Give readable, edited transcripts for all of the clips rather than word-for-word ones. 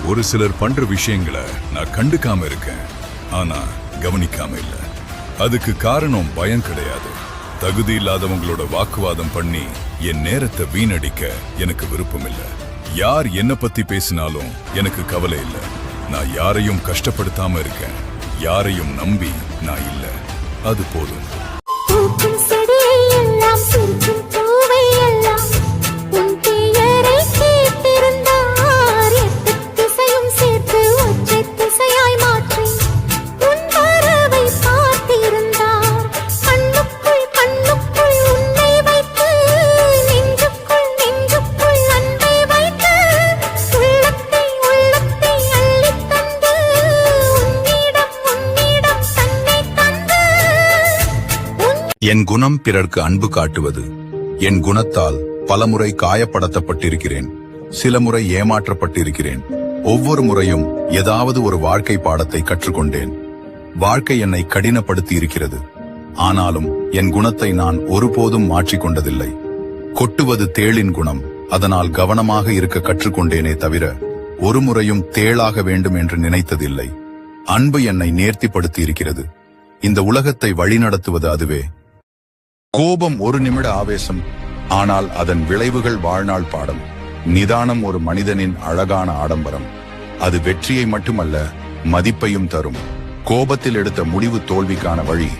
ஒரு சிலர் பண்ற விஷயங்களை நான் கண்டுக்காம இருக்கேன், ஆனா கவனிக்காம இல்ல. அதுக்கு காரணம் பயம் கிடையாது. தகுதி இல்லாதவங்களோட வாக்குவாதம் பண்ணி என் நேரத்தை வீணடிக்க எனக்கு விருப்பம் இல்ல. யார் என்ன பத்தி பேசினாலும் எனக்கு கவலை இல்ல. நான் யாரையும் கஷ்டப்படுத்தாம இருக்கேன். யாரையும் நம்பி நான் இல்ல. அது போதும். என் குணம் பிறர்க்கு அன்பு காட்டுவது. என் குணத்தால் பலமுறை காயப்படுத்தப்பட்டிருக்கிறேன், சில முறை ஏமாற்றப்பட்டிருக்கிறேன். ஒவ்வொரு முறையும் ஏதாவது ஒரு வாழ்க்கை பாடத்தை கற்றுக்கொண்டேன். வாழ்க்கை என்னை கடினப்படுத்தி இருக்கிறது. ஆனாலும் என் குணத்தை நான் ஒருபோதும் மாற்றிக்கொண்டதில்லை. கொட்டுவது தேளின் குணம். அதனால் கவனமாக இருக்க கற்றுக்கொண்டேனே தவிர ஒரு முறையும் தேளாக வேண்டும் என்று நினைத்ததில்லை. அன்பு என்னை நேர்த்திப்படுத்தி இருக்கிறது. இந்த உலகத்தை வழிநடத்துவது அதுவே. கோபம் ஒரு நிமிட ஆவேசம், ஆனால் அதன் விளைவுகள் வாழ்நாள் பாடம். நிதானம் ஒரு மனிதனின் அழகான ஆடம்பரம். அது வெற்றியை மட்டுமல்ல, மதிப்பையும் தரும். கோபத்தில் எடுத்த முடிவு தோல்விக்கான வழி,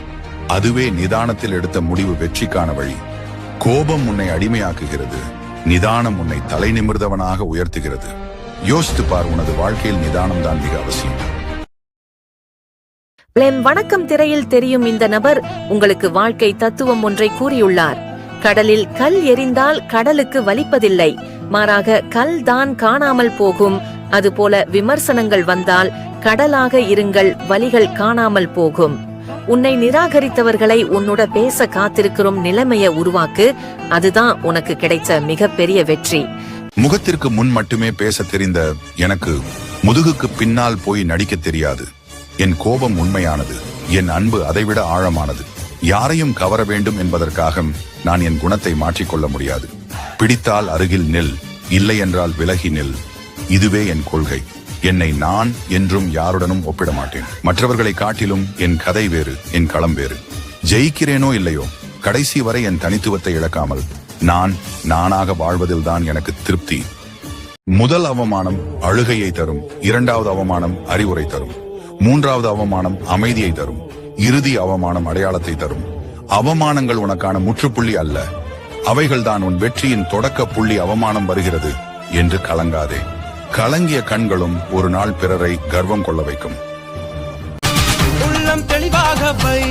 அதுவே நிதானத்தில் எடுத்த முடிவு வெற்றிக்கான வழி. கோபம் உன்னை அடிமையாக்குகிறது, நிதானம் உன்னை தலை நிமிர்ந்தவனாக உயர்த்துகிறது. யோசித்து பார், உனது வாழ்க்கையில் நிதானம் தான் மிக அவசியம். வணக்கம். திரையில் தெரியும் இந்த நபர் உங்களுக்கு வாழ்க்கை தத்துவம் ஒன்றை கூறியுள்ளார். கடலில் கல் எறிந்தால் கடலுக்கு வலிப்பதில்லை, மாறாக கல் தான் காணாமல் போகும். அதுபோல விமர்சனங்கள் வந்தால் கடலாக இருங்கள், வலிகள் காணாமல் போகும். உன்னை நிராகரித்தவர்களை உன்னோட பேச காத்திருக்கிறோம் நிலைமையை உருவாக்கு. அதுதான் உனக்கு கிடைச்ச மிகப்பெரிய வெற்றி. முகத்திற்கு முன் மட்டுமே பேச தெரிந்த எனக்கு முதுகுக்கு பின்னால் போய் நடிக்க தெரியாது. என் கோபம் உண்மையானது, என் அன்பு அதைவிட ஆழமானது. யாரையும் கவர வேண்டும் என்பதற்காக நான் என் குணத்தை மாற்றிக்கொள்ள முடியாது. பிடித்தால் அருகில் நில், இல்லை என்றால் விலகி நில். இதுவே என் கொள்கை. என்னை நான் என்றும் யாருடனும் ஒப்பிட மாட்டேன். மற்றவர்களை காட்டிலும் என் கதை வேறு, என் களம் வேறு. ஜெயிக்கிறேனோ இல்லையோ, கடைசி வரை என் தனித்துவத்தை இழக்காமல் நான் நானாக வாழ்வதில்தான் எனக்கு திருப்தி. முதல் அவமானம் அழுகையை தரும், இரண்டாவது அவமானம் அறிவுரை தரும், மூன்றாவது அவமானம் அமைதியை தரும், இறுதி அவமானம் அடையாளத்தை தரும். அவமானங்கள் உனக்கான முற்றுப்புள்ளி அல்ல, அவைகள்தான் உன் வெற்றியின் தொடக்க புள்ளி. அவமானம் வருகிறது என்று கலங்காதே. கலங்கிய கண்களும் ஒரு நாள் பிறரை கர்வம் கொள்ள வைக்கும். உள்ளம் தெளிவாக வை,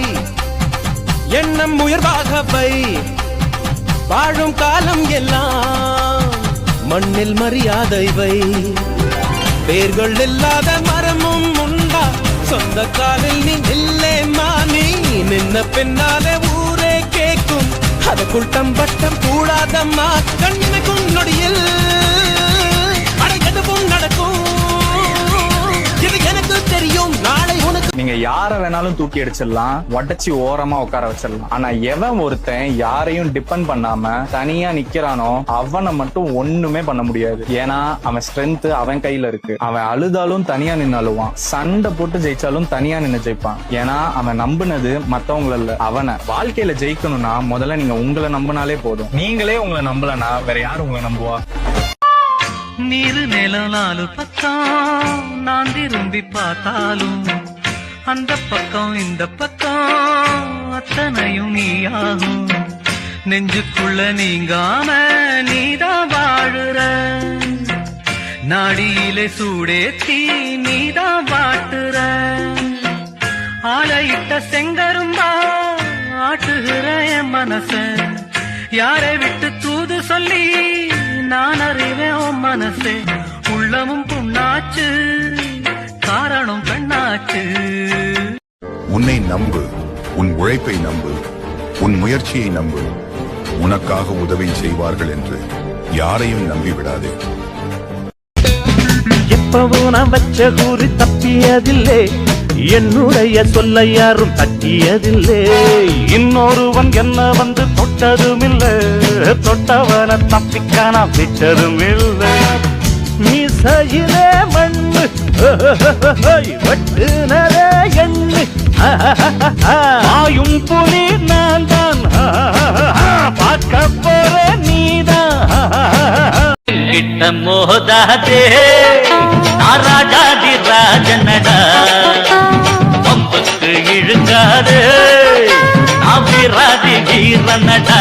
எண்ணம் உயர்வாக வை. வாழும் காலம் எல்லாம் மண்ணில் மரியாதை வை. பேர்கள் இல்லாத மரமும் உண்டா, சொந்த காலில் நீ நில்லே மானி. நின்ன பின்னாலே ஊரே கேட்கும், அதுக்குள் தம்பட்டம் கூடாதம்மா. கண்ணிமைக்கும் நொடியில் எதுவும் நடக்கும், இது எனக்கு தெரியும். நாளை உனக்கு நீங்க யார வேணாலும் தூக்கி அடிச்சிடலாம், உடச்சி ஓரமா உட்கார வச்சிடலாம். ஆனா எவன் ஒருத்தன் யாரையும் டிபெண்ட் பண்ணாம தனியா நிக்கிறானோ அவனை மட்டும் ஒண்ணுமே பண்ண முடியாது. ஏன்னா அவன் ஸ்ட்ரென்த் அவன் கையில இருக்கு. அவன் அழுதாலும் தனியா நின்று அழுவான், சண்டை போட்டு ஜெயிச்சாலும் தனியா நின்று ஜெயிப்பான். ஏன்னா அவன் நம்பினது மத்தவங்கள இல்ல, அவனை. வாழ்க்கையில ஜெயிக்கணும்னா முதல்ல நீங்க உங்களை நம்பினாலே போதும். நீங்களே உங்களை நம்பலன்னா வேற யாரு உங்களை நம்புவா? நீரு நிலம் நாலு பக்கம் நான் திரும்பி பார்த்தாலும் அந்த பக்கம் இந்த பக்கம் அத்தனையும் நீயாகும். நெஞ்சுக்குள்ள நீங்காம நீதான் வாழுற, நாடியிலே சூடேத்தி நீதான் வாட்டுற. ஆலையிட்ட செங்கரும்பா ஆட்டுகிற என் மனச, யாரை விட்டு தூது சொல்லி நான் அறிவேன் உன் மனசே. உள்ளமும் புண்ணாச்சு, காரணம் பெண்ணாச்சு. உன்னை நம்பு, உன் உழைப்பை நம்பு, உன் முயற்சியை நம்பு. உனக்காக உதவி செய்வார்கள் என்று யாரையும் நம்பி விடாதே. எப்பவும் நான் வச்ச கூறி தப்பியதில்லை, என்னுடைய சொல்ல யாரும் தட்டியதில்லை. இன்னொருவன் என்ன வந்து தொட்டதுமில்லை, தொட்டவன தப்பிக்கான விட்டதும் இல்லை. மீசையிலே மண் வெட்டுனரே எண்ணு ஆயும் புலி நான் தான் பார்க்க போற நீதான் கிட்ட மோதாதே ராஜாதி ராஜனடா பம்புக்கு இழுக்காதே அபிராதி வீரனடா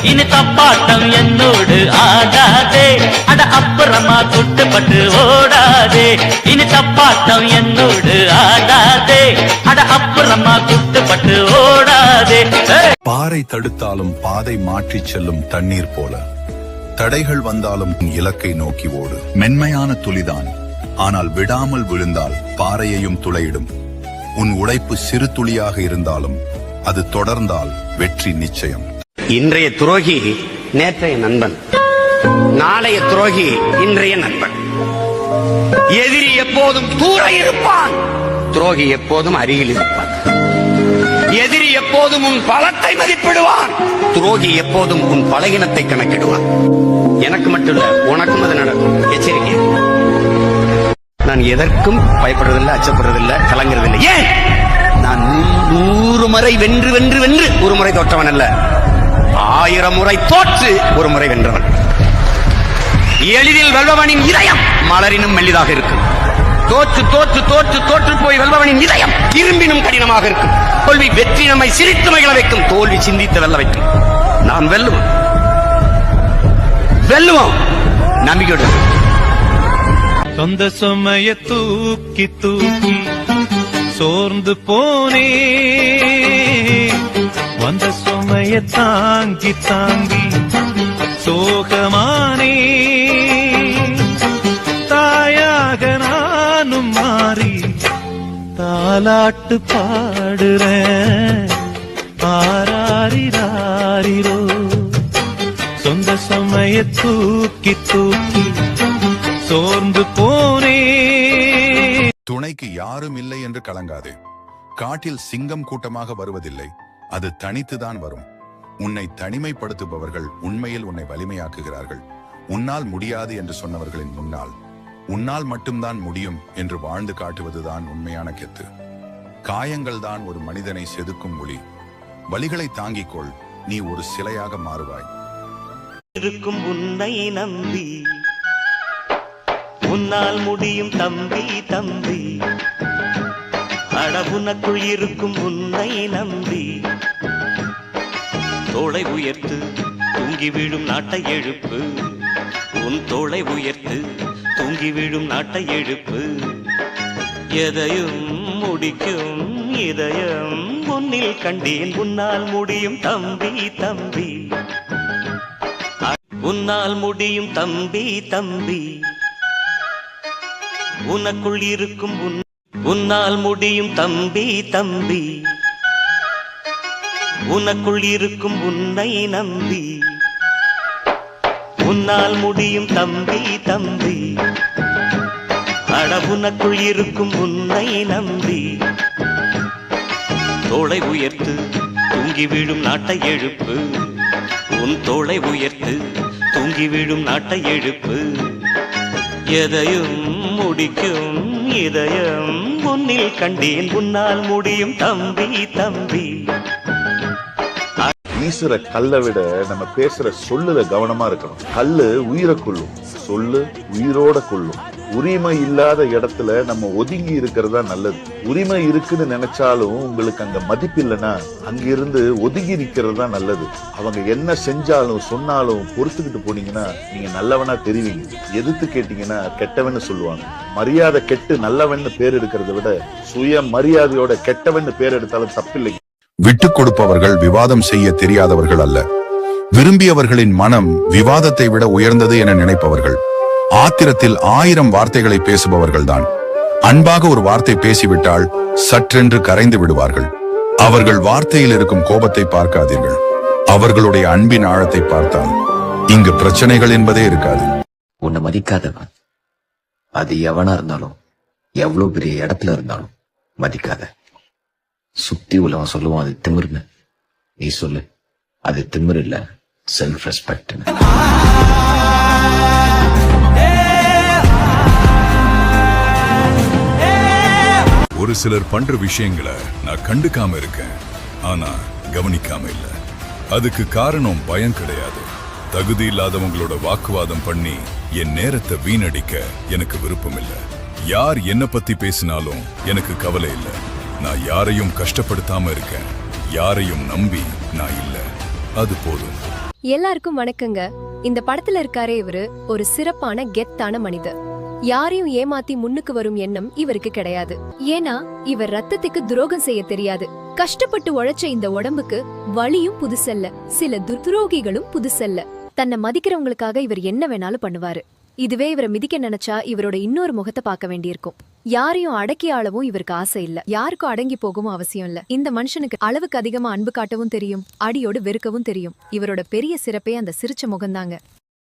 இனி தப்பாட்டம் என்னோடு ஆடாதே அட அப்புறமா துட்டுப்பட்டு ஓடாதே இனி தப்பாட்டம் என்னோடு ஆடாதே அட அப்புறமா துட்டுப்பட்டு ஓடாதே பாறை தடுத்தாலும் பாதை மாற்றிச் செல்லும் தண்ணீர் போல தடைகள் வந்தாலும் இலக்கை நோக்கி ஓடு. மென்மையான துளிதான், ஆனால் விடாமல் விழுந்தால் பாறையையும் துளையிடும். உன் உழைப்பு சிறு துளியாக இருந்தாலும் அது தொடர்ந்தால் வெற்றி நிச்சயம். இன்றைய துரோகி நேற்றைய நண்பன், நாளைய துரோகி இன்றைய நண்பன். எதிரி எப்போதும் தூர இருப்பான், துரோகி எப்போதும் அருகில் இருப்பான். எதிரி எப்போதும் உன் பலத்தை மதிப்பிடுவான், துரோகி எப்போதும் உன் பலகீனத்தை கணக்கிடுவான். எனக்கு மட்டும் இல்ல, உனக்கும் அது நடக்கும். எச்சரிக்கை. நான் எதற்கும் பயப்படுறதில்லை, அச்சப்படுறதில்லை, கலங்குறதில்லை. ஏன்? நான் 100 முறை வென்று வென்று வென்று ஒரு முறை தோற்றவன் அல்ல, 1000 முறை தோற்று ஒரு முறை வென்றவன். எளிதில் வெல்பவனின் இதயம் மலரினும் மெல்லிதாக இருக்கும். தோற்று தோற்று தோற்று தோற்று போய் வெல்பவனின் இதயம் இரும்பினும் கடினமாக இருக்கும். தோல்வி வெற்றி நம்மை சிரித்து மகிழ வைக்கும், தோல்வி சிந்தித்து வெல்ல வைக்கும். நாம் வெல்லுவோம், வெல்லுவோம், நம்பிக்கையோடு. சொந்த சுமைய தூக்கி தூக்கி சோர்ந்து போனே, வந்த சுமைய தாங்கி தாங்கி சோகமானே, தாயாக நானும் மாறி தாலாட்டு பாடுறேன் ஆராரிராரிரோ. சொந்த சுமைய தூக்கி தூக்கி சோர்ந்து போனே. துணைக்கு யாரும் இல்லை என்று கலங்காதே. காட்டில் சிங்கம் கூட்டமாக வருவதில்லை, அது தனித்துதான் வரும். உன்னை தனிமைப்படுத்துபவர்கள் உண்மையில் உன்னை வலிமையாக்குகிறார்கள். உன்னால் முடியாது என்று சொன்னவர்களின் முன்னால் உன்னால் மட்டும்தான் முடியும் என்று வாழ்ந்து காட்டுவதுதான் உண்மையான கெத்து. காயங்கள் தான் ஒரு மனிதனை செதுக்கும் ஒளி. வலிகளை தாங்கிக் கொள், நீ ஒரு சிலையாக மாறுவாய். இருக்கும் உன்னை நம்பி உன்னால் முடியும் தம்பி தம்பி, அட உனக்குள் இருக்கும் உன்னை நம்பி தோளை உயர்த்து தூங்கி விழும் நாட்டை எழுப்பு, உன் தோளை உயர்த்து தூங்கி விழும் நாட்டை எழுப்பு. எதையும் முடிக்கும் இதயம் உன்னில் கண்டேன், உன்னால் முடியும் தம்பி தம்பி, உன்னால் முடியும் தம்பி தம்பி, உனக்குள் இருக்கும் உன்னால் முடியும் தம்பி தம்பி, உனக்குள் இருக்கும் உன்னை நம்பி உன்னால் முடியும் தம்பி தம்பி, அட உனக்குள் இருக்கும் உன்னை நம்பி தோளை உயர்த்து தூங்கி விழும் நாட்டை எழுப்பு, உன் தோளை உயர்த்து தூங்கி விழும் நாட்டை எழுப்பு. எதையும் முடிக்கும் இதயம் உன்னில் கண்டேன், உன்னால் முடியும் தம்பி தம்பி. வீசுற கல்லை விட நம்ம பேசுற சொல்லுல கவனமா இருக்கணும். கல்லு உயிரை கொள்ளும், சொல்லு உயிரோட கொள்ளும். உரிமை இல்லாத இடத்துல நம்ம ஒதுங்கி இருக்கிறதா நல்லது. உரிமை இருக்குன்னு நினைச்சாலும் உங்களுக்கு அங்க மதிப்பு இல்லைன்னா அங்கிருந்து ஒதுங்கி நிக்கிறது தான் நல்லது. அவங்க என்ன செஞ்சாலும் சொன்னாலும் பொறுத்துக்கிட்டு போனீங்கன்னா நீங்க நல்லவனா தெரிவிங்க. எதிர்த்து கேட்டீங்கன்னா கெட்டவன்னு சொல்லுவாங்க. மரியாதை கெட்டு நல்லவன்னு பேர் எடுக்கிறத விட சுய மரியாதையோட கெட்டவன்னு பேர் எடுத்தாலும் தப்பில்லை. விட்டுக் கொடுப்பவர்கள் விவாதம் செய்ய தெரியாதவர்கள் அல்ல, விரும்பியவர்களின் மனம் விவாதத்தை விட உயர்ந்தது என நினைப்பவர்கள். ஆத்திரத்தில் 1000 வார்த்தைகளை பேசுபவர்கள்தான். அன்பாக ஒரு வார்த்தை பேசிவிட்டால் சற்றென்று கரைந்து விடுவார்கள். அவர்கள் வார்த்தையில் இருக்கும் கோபத்தை பார்க்காதீர்கள், அவர்களுடைய அன்பின் ஆழத்தை பார்த்தால் இங்கு பிரச்சனைகள் என்பதே இருக்காது. உன்னை மதிக்காதவன், அது எவனா இருந்தாலும் எவ்வளவு பெரிய இடத்துல இருந்தாலும் மதிக்காத. சுத்தி உள்ளவன் சொல்லுவான் அது திமிர்னு, நீ சொல்லு அது திமிர் இல்ல, செல்ஃப் ரெஸ்பெக்ட். ஒரு சிலர் பண்ற விஷயங்களை நான் கண்டுக்காம இருக்கேன், ஆனா கவனிக்காம இல்ல. அதுக்கு காரணம் பயம் கிடையாது. தகுதி இல்லாதவங்களோட வாக்குவாதம் பண்ணி என் நேரத்தை வீணடிக்க எனக்கு விருப்பம் இல்ல. யார் என்ன பத்தி பேசினாலும் எனக்கு கவலை இல்ல. நான் யாரையும் கஷ்டப்படுத்தாம இருக்கேன். யாரையும் நம்பி நான் இல்ல. அது போதும். எல்லாருக்கும் வணக்கங்க. இந்த படத்துல இருக்காரே இவரு ஒரு சிறப்பான கெத்தான மனிதர். யாரையும் ஏமாத்தி முன்னுக்கு வரும் எண்ணம் இவருக்கு கிடையாது. ஏன்னா இவர் ரத்தத்துக்கு துரோகம் செய்ய தெரியாது. கஷ்டப்பட்டு உழைச்ச இந்த உடம்புக்கு வலியும் புதுசல்ல, சில துரோகிகளும் புதுசல்ல. தன்னை மதிக்கிறவங்களுக்காக இவர் என்ன வேணாலும் பண்ணுவாரு. இதுவே இவரை மிதிக்க நினைச்சா இவரோட இன்னொரு முகத்தை பார்க்க வேண்டியிருக்கும். யாரையும் அடக்கி ஆளவும் இவருக்கு ஆசை இல்ல. யாருக்கும் அடங்கி போகவும் அவசியம் இல்ல. இந்த மனுஷனுக்கு அளவுக்கு அதிகமா அன்பு காட்டவும் தெரியும், அடியோடு வெறுக்கவும் தெரியும். இவரோட பெரிய சிறப்பே அந்த சிரிச்ச முகம்தாங்க.